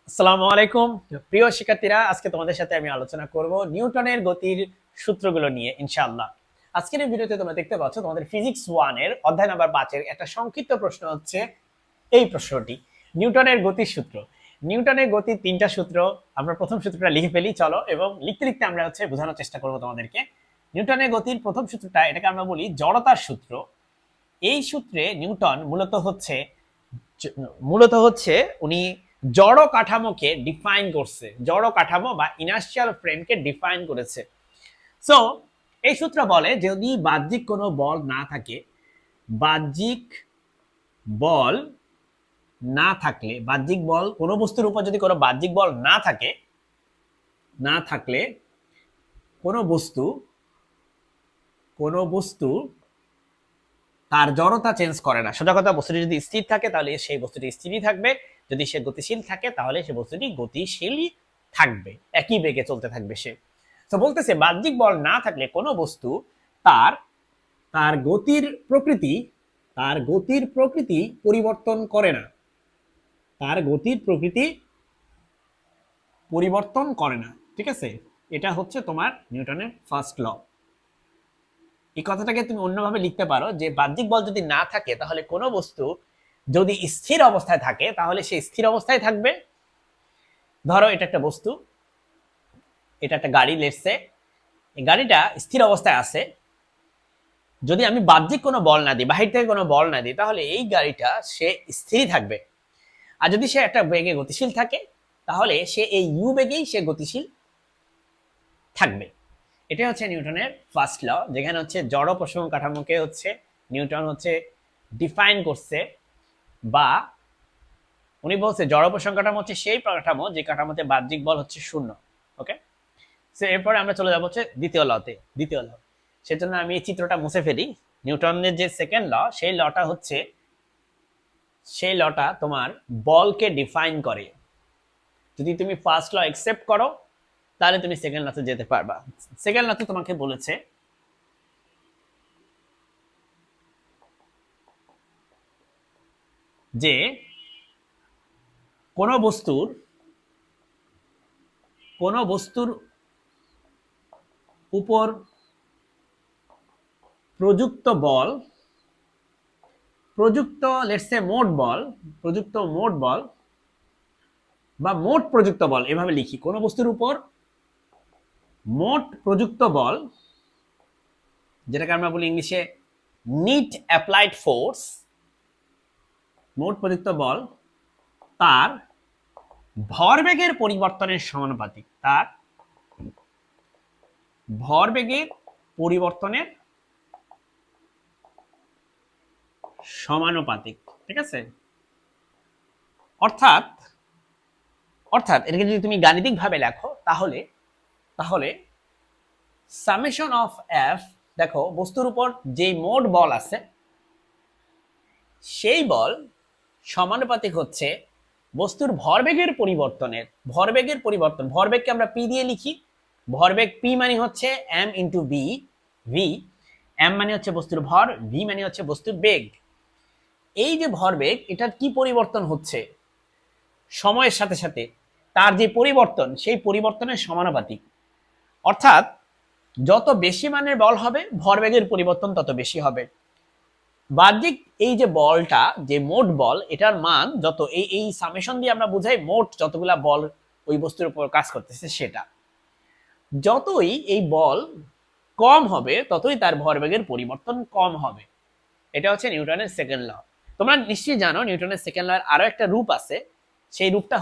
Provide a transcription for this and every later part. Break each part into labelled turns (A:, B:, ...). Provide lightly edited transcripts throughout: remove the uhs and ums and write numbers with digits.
A: আসসালামু আলাইকুম প্রিয় শিক্ষার্থীরা, আজকে তোমাদের সাথে আমি আলোচনা করব নিউটনের গতির সূত্রগুলো নিয়ে ইনশাআল্লাহ। আজকের এই ভিডিওতে তোমরা দেখতে পাচ্ছ তোমাদের ফিজিক্স 1 এর অধ্যায় নাম্বার 5 এর একটা সংক্ষিপ্ত প্রশ্ন হচ্ছে এই প্রশ্নটি, নিউটনের গতির সূত্র। নিউটনের গতির তিনটা সূত্র, আমরা প্রথম সূত্রটা লিখে ফেলি চলো, এবং লিখতে লিখতে আমরা বোঝানোর চেষ্টা করব তোমাদেরকে। নিউটনের গতির প্রথম সূত্রটা, এটাকে আমরা বলি জড়তার সূত্র। এই সূত্রে নিউটন মূলত হচ্ছে উনি জড় কাঠামোকে ডিফাইন করছে, জড় কাঠামো বা ইনার্শিয়াল ফ্রেমকে ডিফাইন করেছে। সো এই সূত্র বলে যদি বাহ্যিক কোনো বল না থাকে, বাহ্যিক বল না থাকলে, বাহ্যিক বল কোনো বস্তুর উপর যদি কোনো বাহ্যিক বল না থাকলে কোনো বস্তু তার জড়তা চেঞ্জ করে না। সোজা কথা, বস্তুটি যদি স্থির থাকে তাহলে সেই বস্তুটি স্থিরই থাকবে, যদি সে গতিশীল থাকে তাহলে সে বস্তুটি গতিশীলই থাকবে, একই বেগে চলতে থাকবে সে। তো বলতেছে বাহ্যিক বল না থাকলে কোনো বস্তু তার তার গতির প্রকৃতি পরিবর্তন করে না, তার গতির প্রকৃতি পরিবর্তন করে না। ঠিক আছে, এটা হচ্ছে তোমার নিউটনের ফার্স্ট ল। এই কথাটাকে তুমি অন্যভাবে লিখতে পারো যে বাহ্যিক বল যদি না থাকে তাহলে কোনো বস্তু যদি স্থির অবস্থায় থাকে তাহলে সে স্থির অবস্থায় থাকবে। ধরো এটা একটা বস্তু, এটা একটা গাড়ি, লেটসে এই গাড়িটা স্থির অবস্থায় আছে। যদি আমি বাহ্যিক কোনো বল না দিই, বাহির থেকে কোনো বল না দিই, তাহলে এই গাড়িটা সে স্থিরই থাকবে। আর যদি সে একটা বেগে গতিশীল থাকে তাহলে সে এই ইউ বেগেই সে গতিশীল থাকবে। এটা হচ্ছে নিউটনের ফার্স্ট ল, যেখানে হচ্ছে জড় প্রসঙ্গ কাঠামোকে নিউটন ডিফাইন করছে, বা উনি বলছে জড় প্রসঙ্গ কাঠামো হচ্ছে সেই কাঠামো যে কাঠামোতে বাহ্যিক বল হচ্ছে শূন্য। ওকে, সো এরপরে আমরা চলে যাবো হচ্ছে দ্বিতীয় ল। সেজন্য আমি এই চিত্রটা মুছে ফেলি। নিউটনের যে সেকেন্ড ল, সেই লটা তোমার বলকে ডিফাইন করে। যদি তুমি ফার্স্ট ল অ্যাকসেপ্ট করো তাহলে তুমি সেকেন্ড লতে যেতে পারবা। সেকেন্ড লতে তোমাকে বলেছে যে কোনো বস্তুর উপর প্রযুক্ত মোট বল বা মোট প্রযুক্ত বল, এভাবে লিখি, কোনো বস্তুর উপর মোট প্রযুক্ত বল, যেটাকে আমরা বলি ইংলিশে নিট অ্যাপ্লাইড ফোর্স, মোট প্রযুক্ত বল তার ভরবেগের পরিবর্তনের সমানুপাতিক, ঠিক আছে। অর্থাৎ এটাকে যদি তুমি গাণিতিক ভাবে লেখো তাহলে সামেশন অফ এফ, দেখো বস্তুর উপর যে মোট বল আছে সেই বল সমানুপাতিক হচ্ছে বস্তুর ভরবেগকে আমরা পি দিয়ে লিখি। ভরবেগ পি মানে হচ্ছে এম ইন্টু ভি। এম মানে হচ্ছে বস্তুর ভর, ভি মানে হচ্ছে বস্তুর বেগ। এই যে ভরবেগ, এটার কি পরিবর্তন হচ্ছে সময়ের সাথে সাথে, তার যে পরিবর্তন সেই পরিবর্তনের সমানুপাতিক। অর্থাৎ যত বেশি মানের বল হবে ভরবেগের পরিবর্তন তত বেশি হবে। বাহ্যিক এই যে বলটা, যে মোট বল, এটার মান যত, এই সামেশন দিয়ে আমরা বুঝাই মোট যতগুলা বল ওই বস্তুর উপর কাজ করতেছে সেটা। যতই এই বল কম হবে ততই তার ভরবেগের পরিবর্তন কম হবে। এটা হচ্ছে নিউটনের সেকেন্ড ল। তোমরা নিশ্চয়ই জানো নিউটনের সেকেন্ড ল এর আরো একটা রূপ আছে। সেই রূপটা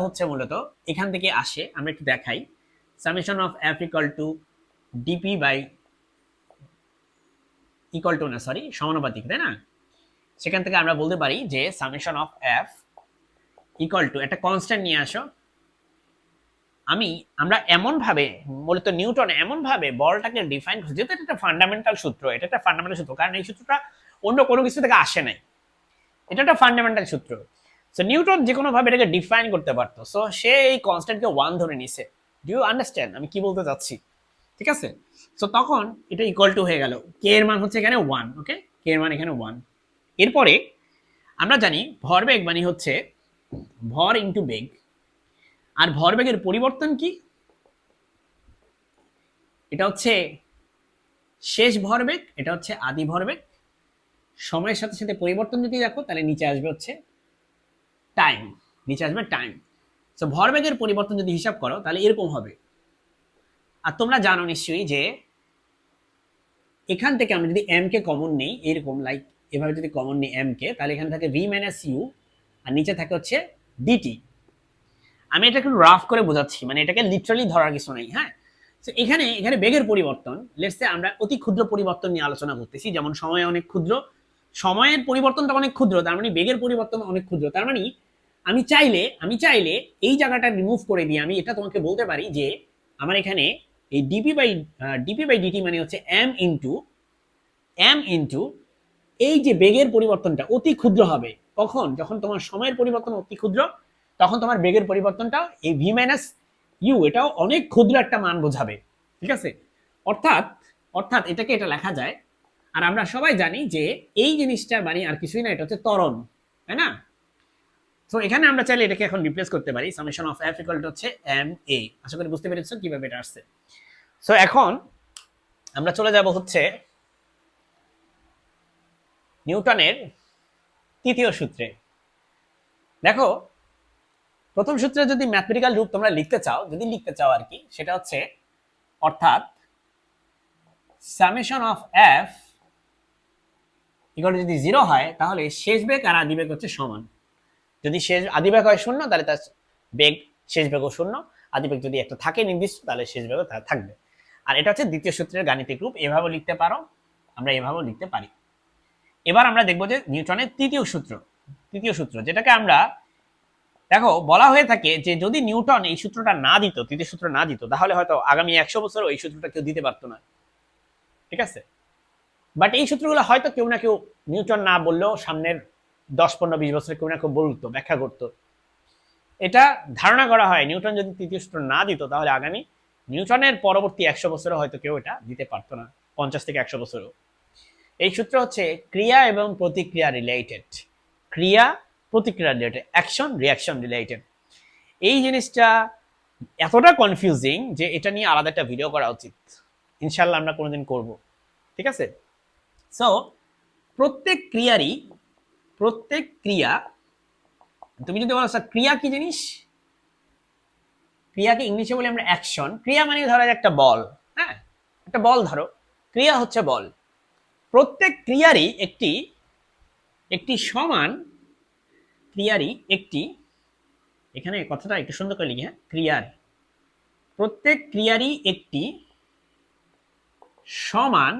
A: হচ্ছে মূলত এখান থেকে আসে, আমরা একটু দেখাই। Summation of F equal to DP by সমানুপাতিক, তাই না? সেখান থেকে আমরা বলতে পারি যে summation of F equal to, একটা কনস্ট্যান্ট নিয়ে আসো। আমরা এমন ভাবে, মূলত নিউটন এমন ভাবে বলটাকে ডিফাইন করছে, যেহেতু এটা একটা ফান্ডামেন্টাল সূত্র, কারণ এই সূত্রটা অন্য কোনো কিছু থেকে আসে নাই, এটা একটা ফান্ডামেন্টাল সূত্র। সো নিউটন যে কোনো ভাবে এটাকে ডিফাইন করতে পারতো, সো সে এই কনস্ট্যান্টকে 1 ধরে নিছে। ডু ইউ আন্ডারস্ট্যান্ড আমি কি বলতে চাচ্ছি? ঠিক আছে, সো তখন এটা ইকুয়াল টু হয়ে গেল, কে এর মান হচ্ছে এখানে 1। ওকে, কে এর মান এখানে 1। এরপরে আমরা জানি ভরবেগ মানে হচ্ছে ভর ইনটু বেগ, আর ভরবেগের পরিবর্তন কি? এটা হচ্ছে শেষ ভরবেগ, এটা হচ্ছে আদি ভরবেগ। সময়ের সাথে সাথে পরিবর্তন যদি দেখো তাহলে নিচে আসবে হচ্ছে টাইম, নিচে আসবে টাইম। তো ভরবেগের পরিবর্তন যদি হিসাব করো তাহলে এরকম হবে। আর তোমরা জানো নিশ্চয়ই যে এখান থেকে আমরা যদি এম কে কমন নেই, এরকম লাইক এভাবে যদি কমন নেই এম কে, তাহলে এখানে থাকে ভি মাইনাস ইউ, আর নিচে থাকে হচ্ছে ডিটি। আমি এটা একটু রাফ করে বোঝাচ্ছি, মানে এটাকে লিটারালি ধরার কিছু নেই। হ্যাঁ, তো এখানে এখানে বেগের পরিবর্তন, লেটস সে আমরা অতি ক্ষুদ্র পরিবর্তন নিয়ে আলোচনা করতেছি, যেমন সময় অনেক ক্ষুদ্র, সময়ের পরিবর্তনটা অনেক ক্ষুদ্র, তার মানে বেগের পরিবর্তন অনেক ক্ষুদ্র। তার মানে আমি চাইলে এই জায়গাটা রিমুভ করে দিয়ে আমি এটা তোমাকে বলতে পারি যে আমার এখানে এই ডিপি বাই ডিটি মানে হচ্ছে এম ইন্টু এই যে বেগের পরিবর্তনটা অতি ক্ষুদ্র হবে কখন? যখন তোমার সময়ের পরিবর্তন অতি ক্ষুদ্র, তখন তোমার বেগের পরিবর্তনটা এই ভি মাইনাস ইউ এটাও অনেক ক্ষুদ্র একটা মান বোঝাবে। ঠিক আছে, অর্থাৎ অর্থাৎ এটাকে এটা লেখা যায়, আর আমরা সবাই জানি যে এই জিনিসটার মানে আর কিছুই না, এটা হচ্ছে ত্বরণ, তাই না? তো এখানে আমরা চাইলে এটাকে এখন রিপ্লেস করতে পারি, summation of F equal two হচ্ছে এম এ। আশা করি বুঝতে পেরেছো কিভাবে এটা আসছে। সো এখন আমরা চলে যাব হচ্ছে নিউটনের তৃতীয় সূত্রে। দেখো, প্রথম সূত্রে যদি ম্যাথমেটিক্যাল রূপ তোমরা লিখতে চাও আর কি, সেটা হচ্ছে অর্থাৎ সামেশন অফ এফ ইকুয়াল যদি 0 হয় তাহলে শেষ বেগ আর আদি বেগ হচ্ছে সমান। যদি শেষ আদি বেগ হয় 0 তাহলে তার বেগ শেষ বেগও 0, আদি বেগ যদি একটা থাকে নির্দিষ্ট তাহলে শেষ বেগও থাকবে। আর এটা হচ্ছে দ্বিতীয় সূত্রের গাণিতিক রূপ, এভাবেও লিখতে পারো, আমরা এভাবেও লিখতে পারি। এবার আমরা দেখব যে নিউটনের তৃতীয় সূত্র, যেটাকে আমরা দেখো বলা হয়ে থাকে যে যদি নিউটন এই সূত্রটা না দিত, তৃতীয় সূত্র না দিত, তাহলে হয়তো আগামী 100 বছর এই সূত্রটা কেউ দিতে পারতো না। ঠিক আছে, বাট এই সূত্রগুলো হয়তো কেউ না কেউ নিউটন না বললেও সামনের 10-15-20 বছরে কেউ না কেউ বলতো, ব্যাখ্যা করতো। এটা ধারণা করা হয় নিউটন যদি তৃতীয় সূত্র না দিত তাহলে আগামী নিউটনের পরবর্তী 100 বছরে হয়তো কেউ এটা দিতে পারতো না, 50 থেকে 100 বছরও। এই সূত্র হচ্ছে ক্রিয়া এবং প্রতিক্রিয়া রিলেটেড, ক্রিয়া প্রতিক্রিয়া রিলেটেড, অ্যাকশন রিয়াকশন রিলেটেড। এই জিনিসটা এতটা কনফিউজিং যে এটা নিয়ে আলাদা একটা ভিডিও করা উচিত, ইনশাল্লাহ আমরা কোনোদিন করব। ঠিক আছে, সো প্রত্যেক ক্রিয়া, তুমি যদি বলো স্যার ক্রিয়া কি জিনিস, ক্রিয়াকে ইংলিশে বলি আমরা অ্যাকশন। ক্রিয়া মানে ধরো একটা বল, হ্যাঁ একটা বল ধরো, ক্রিয়া হচ্ছে বল। প্রত্যেক ক্রিয়ারই একটি সমান, এখানে কথাটা একটু সুন্দর করে লিখি, হ্যাঁ প্রত্যেক ক্রিয়ারই একটি সমান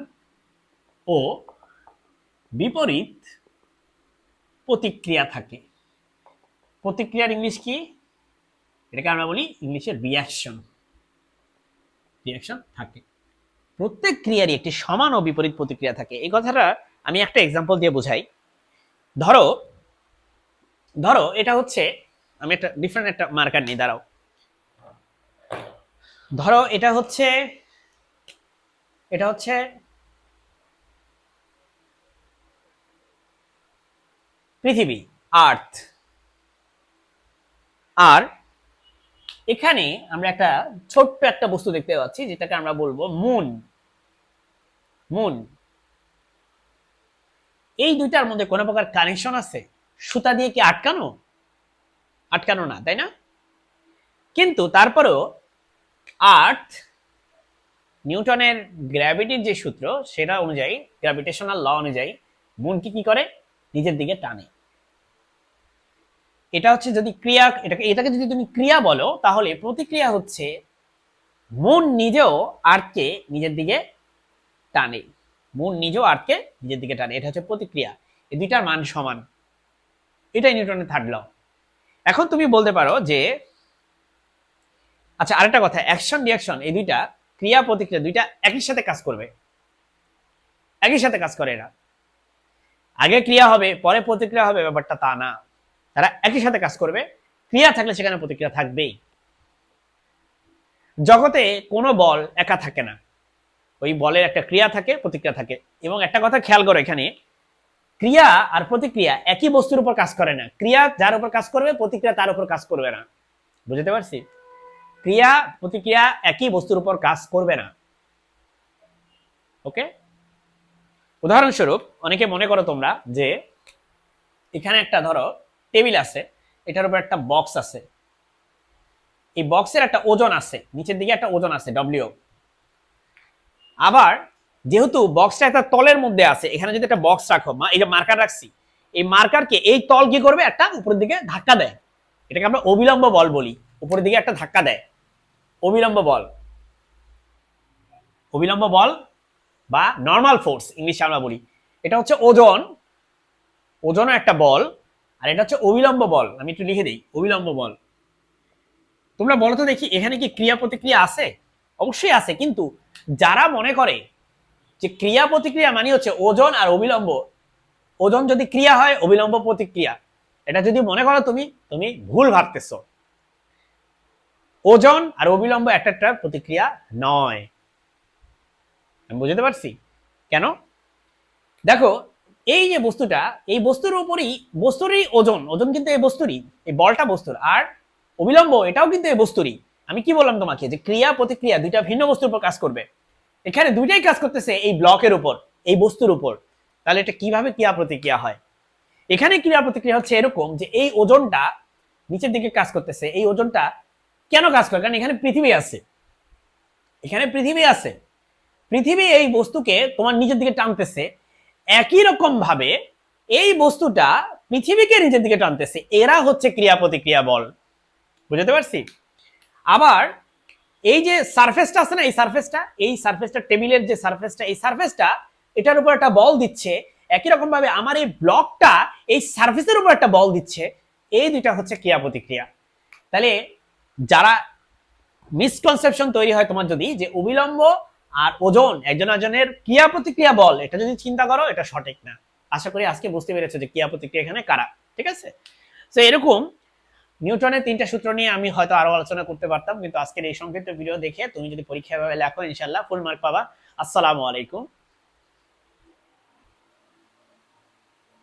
A: ও বিপরীত প্রতিক্রিয়া থাকে। প্রতিক্রিয়ার ইংলিশ কি? এটাকে আমরা বলি ইংলিশে রিয়াকশন থাকে। প্রত্যেক ক্রিয়ারই একটি সমান ও বিপরীত প্রতিক্রিয়া থাকে। এই কথাটা আমি একটা এক্সাম্পল দিয়ে বোঝাই। ধরো এটা হচ্ছে, আমি একটা ডিফারেন্ট একটা মার্কার নিই, দাঁড়াও। ধরো এটা হচ্ছে পৃথিবী, আর্থ, আর এখানে আমরা একটা ছোট্ট একটা বস্তু দেখতে পাচ্ছি যেটাকে আমরা বলবো মুন। এই দুইটার মধ্যে কোনো প্রকার কানেকশন আছে? সুতা দিয়ে কি আটকানো না, তাই না? কিন্তু তারপরেও আর্থ নিউটনের গ্র্যাভিটির যে সূত্র সেটা অনুযায়ী, গ্র্যাভিটেশনাল ল অনুযায়ী মুনকে কি করে? নিজের দিকে টানে। এটা হচ্ছে যদি ক্রিয়া, এটাকে যদি তুমি ক্রিয়া বলো তাহলে প্রতিক্রিয়া হচ্ছে মুন নিজেও আর্থকে নিজের দিকে টানে, এটা হচ্ছে প্রতিক্রিয়া। এই দুইটার মান সমান, এটাই নিউটনের থার্ড ল। এখন তুমি বলতে পারো যে আচ্ছা আরেকটা কথা, অ্যাকশন রিয়াকশন এই দুইটা ক্রিয়া প্রতিক্রিয়া দুইটা একই সাথে কাজ করে এরা। আগে ক্রিয়া হবে পরে প্রতিক্রিয়া হবে, ব্যাপারটা তা না, তারা একই সাথে কাজ করবে। ক্রিয়া থাকলে সেখানে প্রতিক্রিয়া থাকবেই। জগতে কোনো বল একা থাকে না, ওই বলের একটা ক্রিয়া থাকে, প্রতিক্রিয়া থাকে। এবং একটা কথা খেয়াল করো, এখানে ক্রিয়া আর প্রতিক্রিয়া একই বস্তুর উপর কাজ করে না। ক্রিয়া যার উপর কাজ করবে, প্রতিক্রিয়া তার উপর কাজ করবে না। বুঝতে পারছি? ক্রিয়া প্রতিক্রিয়া একই বস্তুর উপর কাজ করবে না। ওকে, উদাহরণস্বরূপ অনেকে মনে করো তোমরা যে এখানে একটা ধরো টেবিল আছে, এটার উপর একটা বক্স আছে, এই বক্সের একটা ওজন আছে, নিচের দিকে একটা ওজন আছে ডব্লিউ। আবার যেহেতু বক্সটা একটা তলের মধ্যে আছে, এখানে যদি একটা বক্স রাখো, এই যে মার্কার রাখছি, এই মার্কারকে এই তল কি করবে, একটা উপরের দিকে ধাক্কা দেয়, এটাকে আমরা অবিলম্ব বল বলি। উপরের দিকে একটা ধাক্কা দেয়, অবিলম্ব বল। অবিলম্ব বল বা নর্মাল ফোর্স ইংলিশে আমরা বলি। এটা হচ্ছে ওজন, ওজনও একটা বল, আর এটা হচ্ছে অবিলম্ব বল। আমি একটু লিখে দিই, অবিলম্ব বল। তোমরা বলো তো দেখি, এখানে কি ক্রিয়া প্রতিক্রিয়া আছে? অবশ্যই আছে, কিন্তু যারা মনে করে যে ক্রিয়া প্রতিক্রিয়া মানে হচ্ছে ওজন আর অবিলম্ব, ওজন যদি ক্রিয়া হয়, অবিলম্ব প্রতিক্রিয়া, এটা যদি মনে করো তুমি, তুমি ভুল ভাবতেছো। ওজন আর অবিলম্ব একটা প্রতিক্রিয়া নয়। আমি বুঝতে পারছি কেন? দেখো, এই যে বস্তুটা, এই বস্তুর উপরই, বস্তুরই ওজন, ওজন কিন্তু এই বস্তুরই, এই বলটা বস্তুর, আর অবিলম্ব এটাও কিন্তু এই বস্তুরই। আমি কি বললাম তোমাকে যে ক্রিয়া প্রতিক্রিয়া দুইটা ভিন্ন বস্তুর উপর কাজ করবে। এখানে দুইটাই কাজ করতেছে এই ব্লকের উপর, এই বস্তুর উপর। তাহলে এটা কিভাবে ক্রিয়া প্রতিক্রিয়া হয়? এখানে ক্রিয়া প্রতিক্রিয়া হচ্ছে এরকম যে এই ওজনটা নিচের দিকে কাজ করতেছে। এই ওজনটা কেন কাজ করে? কারণ এখানে পৃথিবী আছে, এখানে পৃথিবী আছে। পৃথিবী এই বস্তুকে তোমার নিচের দিকে টানতেছে, একই রকম ভাবে এই বস্তুটা পৃথিবীকে নিচের দিকে টানতেছে। এরা হচ্ছে ক্রিয়া প্রতিক্রিয়া বল। বুঝতে পারছি? আবার এই যে সারফেসটা আছে না, এই সারফেসটা টেবিলের যে সারফেসটা, এই সারফেসটা এটার উপর একটা বল দিচ্ছে। একই রকম ভাবে আমার এই ব্লকটা এই সারফেসের উপর একটা বল দিচ্ছে। এই দুইটা হচ্ছে ক্রিয়া প্রতিক্রিয়া। তাহলে যারা মিসকনসেপশন তৈরি হয় তোমার যদি, যে অবিলম্ব আর ওজন একজন একজনের ক্রিয়া প্রতিক্রিয়া বল, এটা যদি চিন্তা করো, এটা সঠিক না। আশা করি আজকে বুঝতে পেরেছো যে ক্রিয়া প্রতিক্রিয়া এখানে কারা। ঠিক আছে? তো এরকম নিউটনের 3টা সূত্র নিয়ে আমি হয়তো আরো আলোচনা করতে পারতাম, কিন্তু আজকের এই সংক্ষিপ্ত ভিডিও দেখে তুমি যদি পরীক্ষা ভাবে লেখো, ইনশাআল্লাহ ফুল মার্ক পাবা। আসসালামু আলাইকুম।